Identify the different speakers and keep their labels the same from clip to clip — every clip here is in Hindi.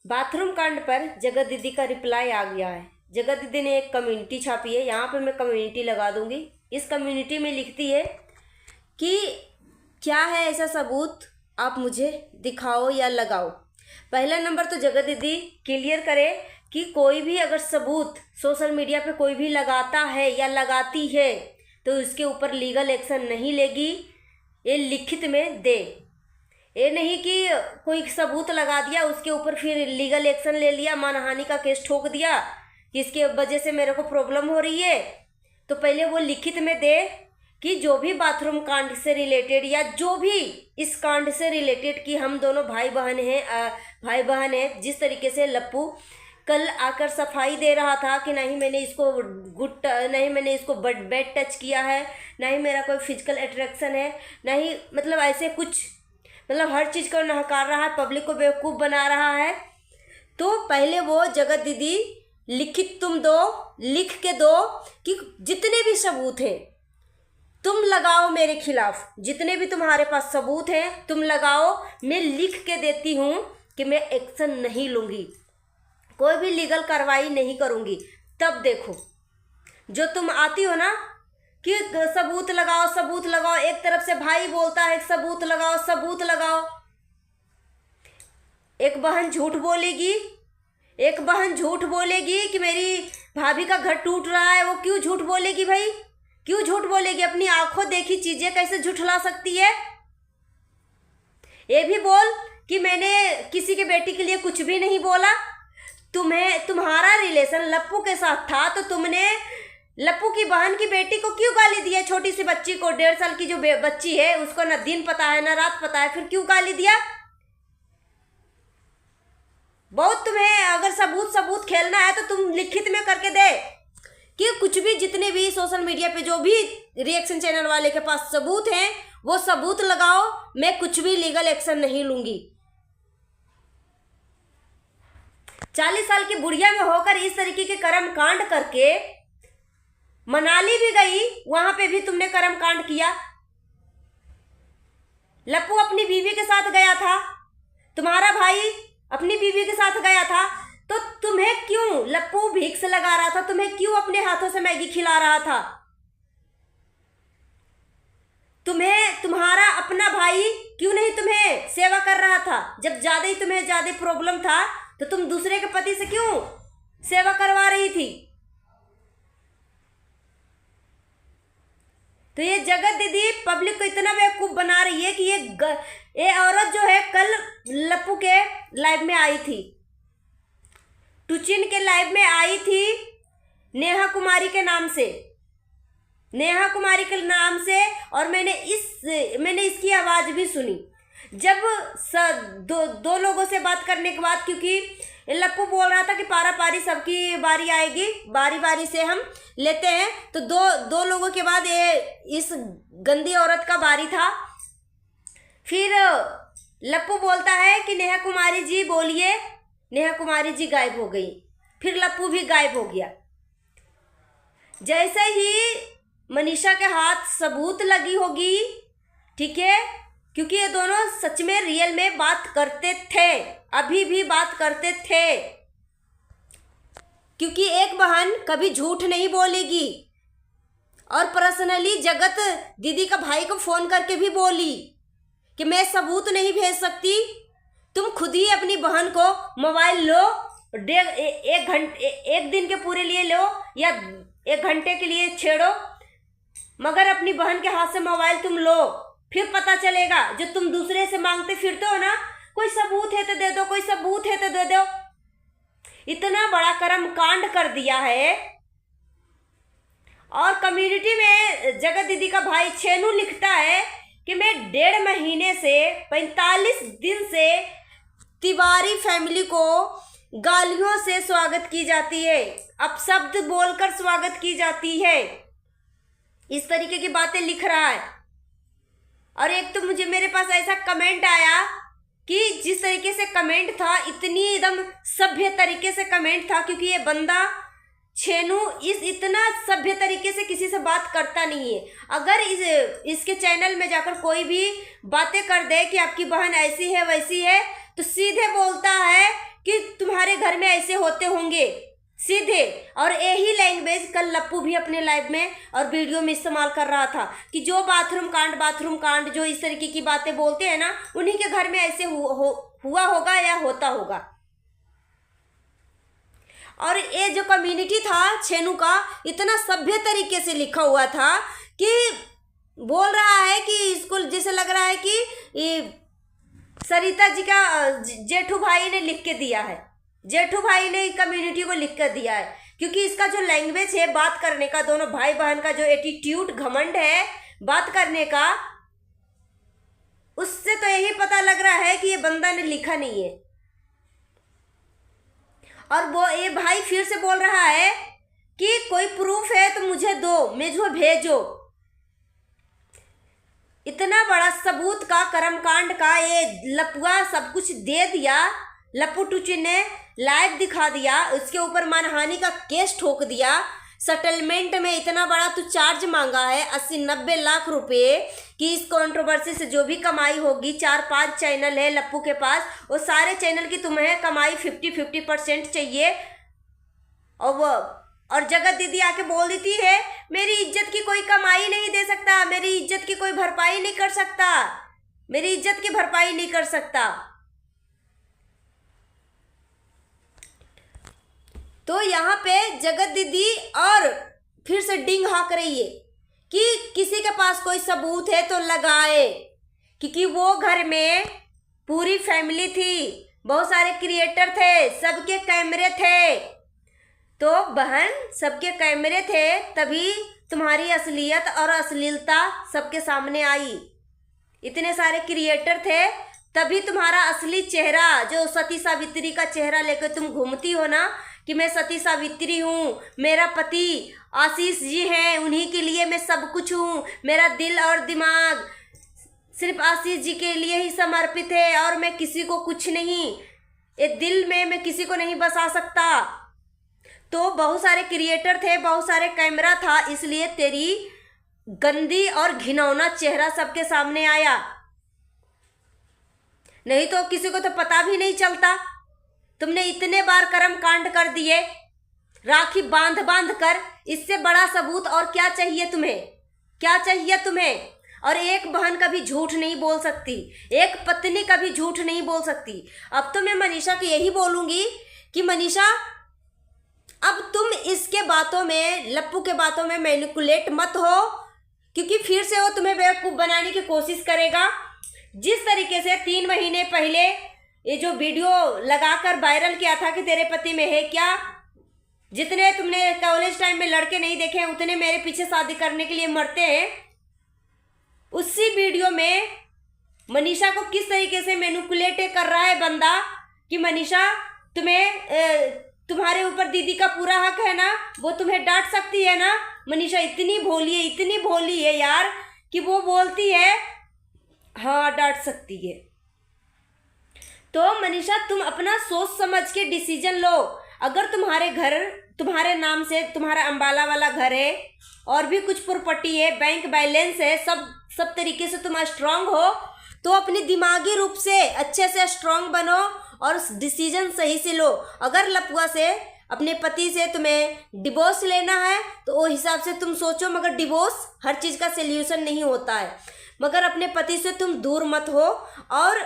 Speaker 1: बाथरूम कांड पर जगत दीदी का रिप्लाई आ गया है। जगत दीदी ने एक कम्युनिटी छापी है, यहाँ पे मैं कम्युनिटी लगा दूंगी। इस कम्युनिटी में लिखती है कि क्या है ऐसा सबूत, आप मुझे दिखाओ या लगाओ। पहला नंबर तो जगत दीदी क्लियर करे कि कोई भी अगर सबूत सोशल मीडिया पे कोई भी लगाता है या लगाती है तो उसके ऊपर लीगल एक्शन नहीं लेगी, ये लिखित में दे। ये नहीं कि कोई सबूत लगा दिया उसके ऊपर फिर लीगल एक्शन ले लिया, मानहानि का केस ठोक दिया कि इसके वजह से मेरे को प्रॉब्लम हो रही है। तो पहले वो लिखित में दे कि जो भी बाथरूम कांड से रिलेटेड या जो भी इस कांड से रिलेटेड कि हम दोनों भाई बहन हैं, जिस तरीके से लप्पू कल आकर सफाई दे रहा था कि नहीं मैंने इसको नहीं मैंने इसको बैड टच किया है, नहीं मेरा कोई फिजिकल अट्रैक्शन है, नहीं मतलब ऐसे कुछ मतलब हर चीज़ को नकार रहा है, पब्लिक को बेवकूफ़ बना रहा है। तो पहले वो जगत दीदी लिखित तुम दो, लिख के दो कि जितने भी सबूत हैं तुम लगाओ मेरे खिलाफ, जितने भी तुम्हारे पास सबूत हैं तुम लगाओ। मैं लिख के देती हूँ कि मैं एक्शन नहीं लूँगी, कोई भी लीगल कार्रवाई नहीं करूँगी। तब देखो जो तुम आती हो ना कि सबूत लगाओ सबूत लगाओ, एक तरफ से भाई बोलता है सबूत लगाओ सबूत लगाओ। एक बहन झूठ बोलेगी कि मेरी भाभी का घर टूट रहा है, वो क्यों झूठ बोलेगी भाई, क्यों झूठ बोलेगी? अपनी आंखों देखी चीजें कैसे झूठला सकती है? ये भी बोल कि मैंने किसी के बेटी के लिए कुछ भी नहीं बोला। तुम्हारा रिलेशन लप्पू के साथ था तो तुमने लप्पू की बहन की बेटी को क्यों गाली दिया? छोटी सी बच्ची को, 1.5 साल की जो बच्ची है उसको ना दिन पता है ना रात पता है, फिर क्यों गाली दिया? बहुत तुम्हें अगर सबूत खेलना है तो तुम लिखित में करके दे कि कुछ भी जितने भी सोशल मीडिया पे जो भी रिएक्शन चैनल वाले के पास सबूत हैं वो सबूत लगाओ, मैं कुछ भी लीगल एक्शन नहीं लूंगी। 40 साल की बुढ़िया में होकर इस तरीके के कर्म कांड करके मनाली भी गई, वहां पे भी तुमने कर्म कांड किया। लप्पू अपनी बीवी के साथ गया था, तुम्हारा भाई अपनी बीवी के साथ गया था, तो तुम्हें क्यों लप्पू भिक्स लगा रहा था, तुम्हें क्यों अपने हाथों से मैगी खिला रहा था? तुम्हारा अपना भाई क्यों नहीं तुम्हें सेवा कर रहा था? जब तुम्हें ज्यादा प्रॉब्लम था तो तुम दूसरे के पति से क्यों सेवा करवा रही थी? तो ये जगत दीदी पब्लिक को इतना बेवकूफ बना रही है कि ये औरत जो है कल लप्पू के लाइव में आई थी, टुचिन के लाइव में आई थी नेहा कुमारी के नाम से, और मैंने इसकी आवाज़ भी सुनी। जब दो लोगों से बात करने के बाद, क्योंकि लप्पू बोल रहा था कि पारा पारी सबकी बारी आएगी, बारी बारी से हम लेते हैं, तो दो लोगों के बाद ये इस गंदी औरत का बारी था। फिर लप्पू बोलता है कि नेहा कुमारी जी बोलिए, नेहा कुमारी जी गायब हो गई, फिर लप्पू भी गायब हो गया। जैसे ही मनीषा के हाथ सबूत लगी होगी, ठीक है, क्योंकि ये दोनों सच में रियल में बात करते थे, अभी भी बात करते थे, क्योंकि एक बहन कभी झूठ नहीं बोलेगी। और पर्सनली जगत दीदी का भाई को फोन करके भी बोली कि मैं सबूत नहीं भेज सकती, तुम खुद ही अपनी बहन को मोबाइल लो, एक दिन के पूरे लिए लो या 1 घंटे के लिए छेड़ो, मगर अपनी बहन के हाथ से मोबाइल तुम लो, फिर पता चलेगा। जो तुम दूसरे से मांगते फिरते हो ना, कोई सबूत है तो दे दो, कोई सबूत है तो दे दो। इतना बड़ा कर्म कांड कर दिया है। और कम्युनिटी में जगत दीदी का भाई छेनू लिखता है कि मैं 1.5 महीने से 45 दिन से तिवारी फैमिली को गालियों से स्वागत की जाती है, अपशब्द बोलकर स्वागत की जाती है, इस तरीके की बातें लिख रहा है। और एक तो मेरे पास ऐसा कमेंट आया कि जिस तरीके से कमेंट था, इतनी एकदम सभ्य तरीके से कमेंट था, क्योंकि ये बंदा छेनू इतना सभ्य तरीके से किसी से बात करता नहीं है। अगर इसके चैनल में जाकर कोई भी बातें कर दे कि आपकी बहन ऐसी है वैसी है, तो सीधे बोलता है कि तुम्हारे घर में ऐसे होते होंगे सीधे। और यही लैंग्वेज कल लप्पू भी अपने लाइव में और वीडियो में इस्तेमाल कर रहा था कि जो बाथरूम कांड जो इस तरीके की बातें बोलते हैं ना, उन्हीं के घर में ऐसे हुआ होगा या होता होगा। और ये जो कम्युनिटी था छेनू का, इतना सभ्य तरीके से लिखा हुआ था कि बोल रहा है कि इसको जैसे लग रहा है कि सरिता जी का जेठू भाई ने लिख के दिया है, जेठू भाई ने कम्युनिटी को लिख कर दिया है। क्योंकि इसका जो लैंग्वेज है बात करने का, दोनों भाई बहन का जो एटीट्यूड घमंड है बात करने का, उससे तो यही पता लग रहा है कि ये बंदा ने लिखा नहीं है। और वो ये भाई फिर से बोल रहा है कि कोई प्रूफ है तो मुझे दो, मुझे भेजो। इतना बड़ा सबूत का, कर्मकांड का ये लपुआ सब कुछ दे दिया। लप्पू टूची ने लाइव दिखा दिया, उसके ऊपर मानहानि का केस ठोक दिया। सेटलमेंट में इतना बड़ा तू चार्ज मांगा है 80-90 लाख रुपए कि इस कंट्रोवर्सी से जो भी कमाई होगी, 4-5 चैनल है लप्पू के पास, वो सारे चैनल की तुम्हें कमाई 50-50% चाहिए। और जगत दीदी आके बोल देती है मेरी इज्जत की कोई कमाई नहीं दे सकता, मेरी इज्जत की कोई भरपाई नहीं कर सकता, मेरी इज्जत की भरपाई नहीं कर सकता। तो यहाँ पे जगत दीदी और फिर से डिंग हाँक रही है कि किसी के पास कोई सबूत है तो लगाए, क्योंकि वो घर में पूरी फैमिली थी, बहुत सारे क्रिएटर थे, सबके कैमरे थे। तो बहन सबके कैमरे थे तभी तुम्हारी असलियत और अश्लीलता सबके सामने आई। इतने सारे क्रिएटर थे तभी तुम्हारा असली चेहरा, जो सती सावित्री का चेहरा लेकर तुम घूमती हो ना कि मैं सती सावित्री हूँ, मेरा पति आशीष जी हैं, उन्हीं के लिए मैं सब कुछ हूँ, मेरा दिल और दिमाग सिर्फ आशीष जी के लिए ही समर्पित है और मैं किसी को कुछ नहीं, ये दिल में मैं किसी को नहीं बसा सकता। तो बहुत सारे क्रिएटर थे, बहुत सारे कैमरा था, इसलिए तेरी गंदी और घिनौना चेहरा सबके सामने आया, नहीं तो किसी को तो पता भी नहीं चलता। तुमने इतने बार कर्म कांड कर दिए राखी बांध बांध कर, इससे बड़ा सबूत और क्या चाहिए तुम्हें, क्या चाहिए तुम्हें। और एक बहन कभी झूठ नहीं बोल सकती, एक पत्नी कभी झूठ नहीं बोल सकती। अब तो मैं मनीषा को यही बोलूंगी कि मनीषा अब तुम इसके बातों में, लप्पू के बातों में मैनिपुलेट मत हो, क्योंकि फिर से वो तुम्हें बेवकूफ़ बनाने की कोशिश करेगा। जिस तरीके से 3 महीने पहले ये जो वीडियो लगाकर वायरल किया था कि तेरे पति में है क्या, जितने तुमने कॉलेज टाइम में लड़के नहीं देखे उतने मेरे पीछे शादी करने के लिए मरते हैं, उसी वीडियो में मनीषा को किस तरीके से मैनिपुलेट कर रहा है बंदा कि मनीषा तुम्हारे ऊपर दीदी का पूरा हक है ना, वो तुम्हें डांट सकती है ना। मनीषा इतनी भोली है यार कि वो बोलती है हाँ डांट सकती है। तो मनीषा तुम अपना सोच समझ के डिसीजन लो। अगर तुम्हारे नाम से तुम्हारा अंबाला वाला घर है और भी कुछ प्रॉपर्टी है, बैंक बैलेंस है, सब तरीके से तुम स्ट्रांग हो, तो अपनी दिमागी रूप से अच्छे से स्ट्रांग बनो और डिसीजन सही से लो। अगर लपुआ से, अपने पति से तुम्हें डिवोर्स लेना है तो वो हिसाब से तुम सोचो, मगर डिवोर्स हर चीज़ का सल्यूशन नहीं होता है। मगर अपने पति से तुम दूर मत हो, और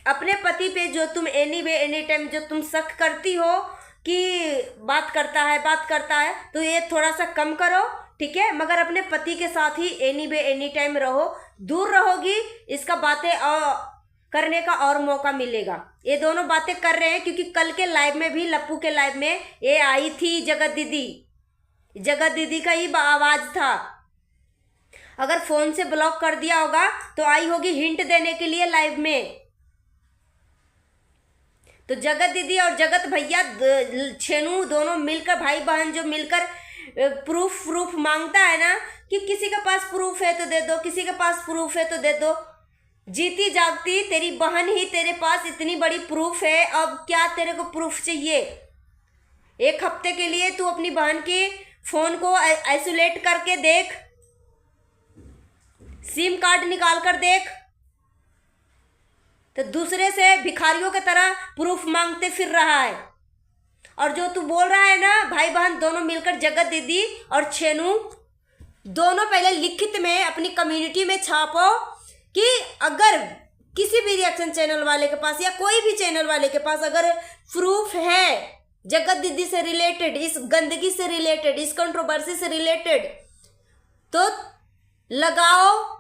Speaker 1: अपने पति पे जो तुम एनी टाइम जो तुम शक करती हो कि बात करता है तो ये थोड़ा सा कम करो, ठीक है। मगर अपने पति के साथ ही एनी टाइम रहो, दूर रहोगी इसका बातें करने का और मौका मिलेगा। ये दोनों बातें कर रहे हैं क्योंकि कल के लाइव में भी, लप्पू के लाइव में ये आई थी जगत दीदी का ही आवाज़ था। अगर फ़ोन से ब्लॉक कर दिया होगा तो आई होगी हिंट देने के लिए लाइव में। तो जगत दीदी और जगत भैया छेनू दोनों मिलकर, भाई बहन जो मिलकर प्रूफ मांगता है ना कि किसी के पास प्रूफ है तो दे दो, किसी के पास प्रूफ है तो दे दो। जीती जागती तेरी बहन ही तेरे पास इतनी बड़ी प्रूफ है, अब क्या तेरे को प्रूफ चाहिए। एक हफ्ते के लिए तू अपनी बहन के फ़ोन को आइसोलेट करके देख, सिम कार्ड निकाल कर देख, तो दूसरे से भिखारियों की तरह प्रूफ मांगते फिर रहा है। और जो तू बोल रहा है ना भाई बहन दोनों मिलकर जगत दीदी और छेनू दोनों पहले लिखित में अपनी कम्युनिटी में छापो कि अगर किसी भी रिएक्शन चैनल वाले के पास या कोई भी चैनल वाले के पास अगर प्रूफ है जगत दीदी से रिलेटेड, इस गंदगी से रिलेटेड, इस कंट्रोवर्सी से रिलेटेड, तो लगाओ।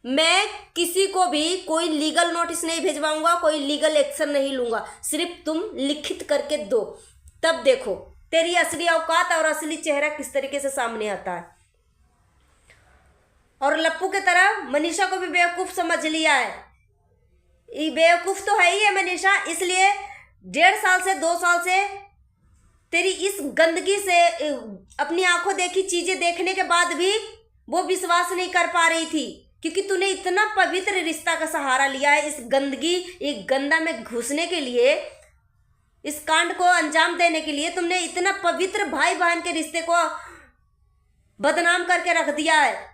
Speaker 1: मैं किसी को भी कोई लीगल नोटिस नहीं भिजवाऊंगा, कोई लीगल एक्शन नहीं लूंगा, सिर्फ तुम लिखित करके दो, तब देखो तेरी असली औकात और असली चेहरा किस तरीके से सामने आता है। और लप्पू के तरह मनीषा को भी बेवकूफ समझ लिया है। ये बेवकूफ तो है ही है मनीषा, इसलिए 1.5 साल से 2 साल से तेरी इस गंदगी से अपनी आंखों देखी चीजें देखने के बाद भी वो विश्वास नहीं कर पा रही थी, क्योंकि तूने इतना पवित्र रिश्ता का सहारा लिया है इस गंदगी, एक गंदा में घुसने के लिए, इस कांड को अंजाम देने के लिए तुमने इतना पवित्र भाई बहन के रिश्ते को बदनाम करके रख दिया है।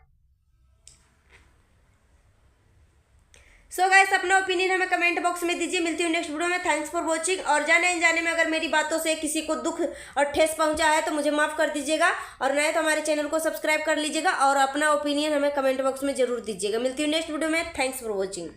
Speaker 1: सो गाइस, अपना ओपिनियन हमें कमेंट बॉक्स में दीजिए। मिलती हूँ नेक्स्ट वीडियो में। Thanks for watching. और जाने अनजाने में अगर मेरी बातों से किसी को दुख और ठेस पहुंचा है तो मुझे माफ़ कर दीजिएगा, और नए तो हमारे चैनल को सब्सक्राइब कर लीजिएगा और अपना ओपिनियन हमें कमेंट बॉक्स में जरूर दीजिएगा। मिलती हूँ नेक्स्ट वीडियो में। Thanks for watching.